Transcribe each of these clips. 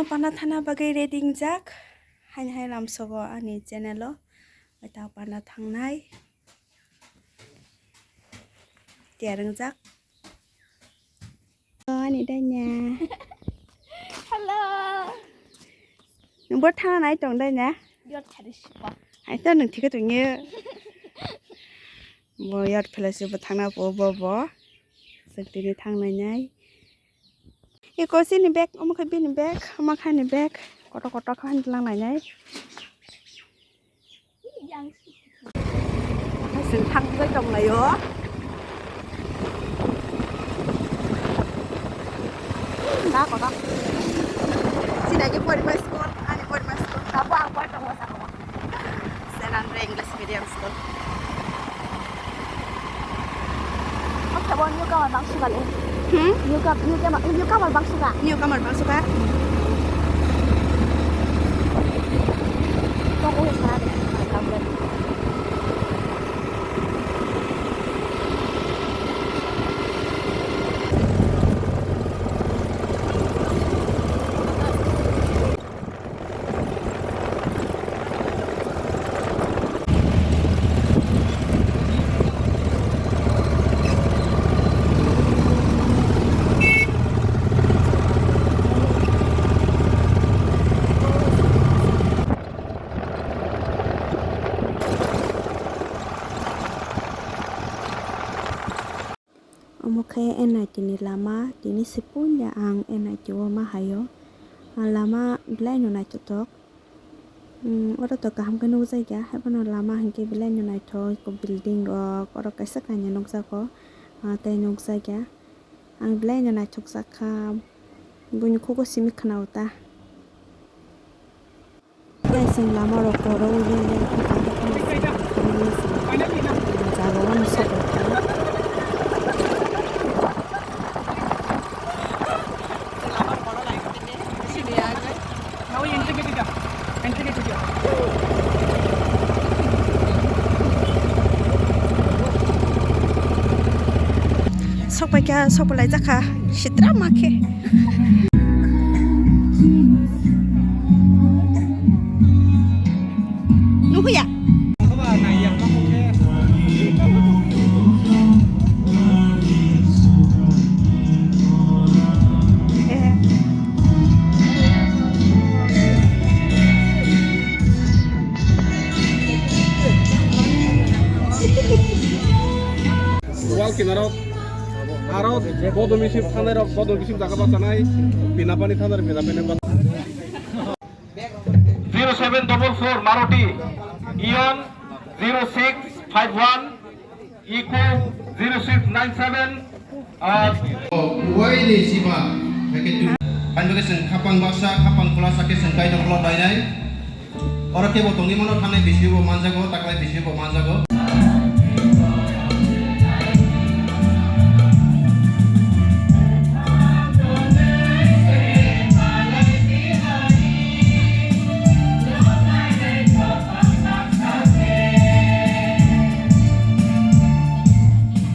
Pana thana bagai reading jak hai lam sogo ani channel o ta pana thangnai tiareng jak ani danya Hello. nung bot thana nai tong danya Yot khari sipa. ai ta nung thika tungye bo yat phelase bo thangna bo sakti thangnai nai e ko sini bag oma khabi ni bag oma khani bag koto khan lang nai nai Yang sing thang với trong này yo đá có đó xin đại cho my school ani my school apa apa trong masa ko. San Andre English Medium School Apa bon yu ka bang suka le. Yu ka bang suka. nhiều kamar bang suka Kung ko sa tablet. Omoke enai tini lama tini sepunya ang enai juwa mahayo lama belai nunai tutok oro to kaham kanu jaiga habano lama hingke belai nunai to ko building rok oro kaisa kanya noksa ko tai noksa ga ang belai nunai thoksa kham buini khogo simi khnauta ai sing lama rok ko ro wi le jago wan sabo sok balai jaka sitra make nuhu ya wal kinarot arot bodo misim thanar bodo misim jaga bachanai pinapani thanar pinapani 0744 Maruti Ion 0651 Eco 0697 Uwai ni siba pakai panjang sen kapang basa kapang pula sakit sen kai dong pelot lainai orang ke botong ni mana thane bisi bo manjago taklai bisi bo manjago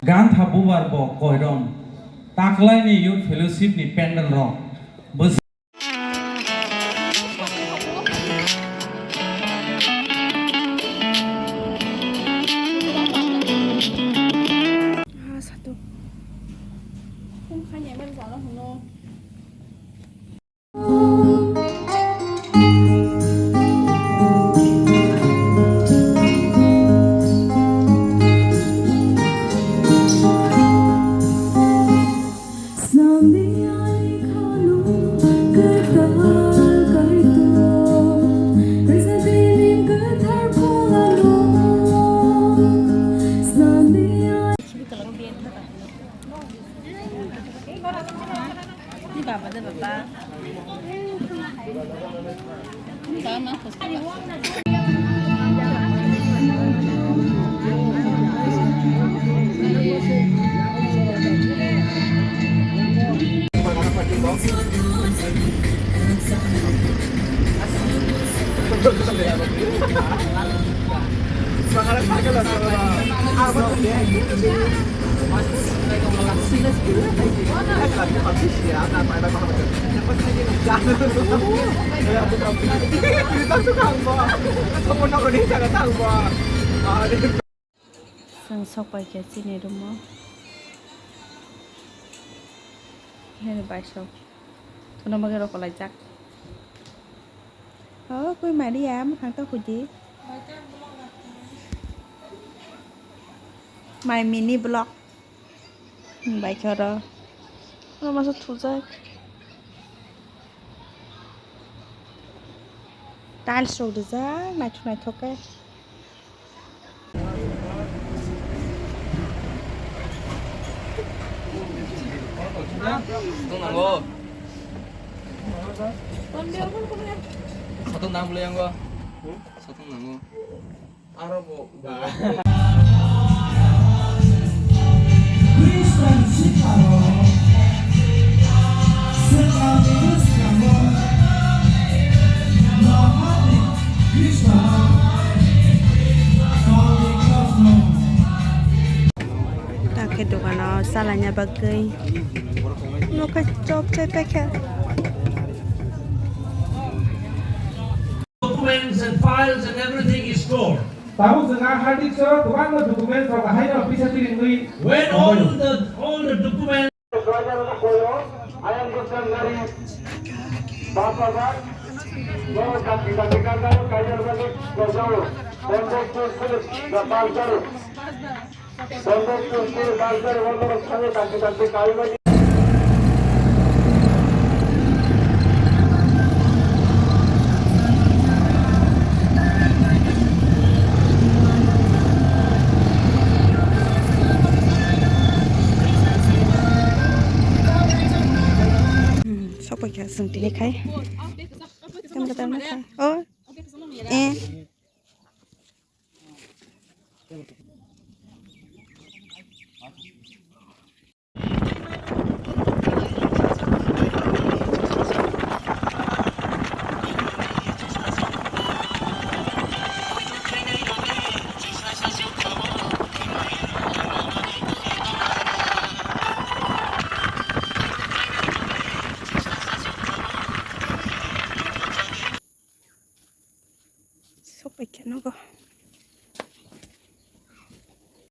Gan thabubar bo koidom taklai ni youth fellowship ni pendal rong satu Kung kanya men sa lo no. Ni baba de baba sama Sang sok pai ke sini rumah. Ini baisok. Nó mà cái đó còn lại chắc. Cuối mà đi ám thằng tao của chị. My mini blog. Bài cho đó. Nó mà rất thú dây. Tal sầu được giá này chút này thôi cái. Satu nanggo. Satu nang boleh yang gua. Satu nanggo. Arabo. Ta cái đồ nó salahnya bagai. Nó cái chop chơi pakai. Documents and files and everything is stored. Tahu dengan hadir so, tuan lo dokumen from hai na bisa tiring lui. When all the documents Sok pakai sendiri kai. Kamu kata mana kai? Oh,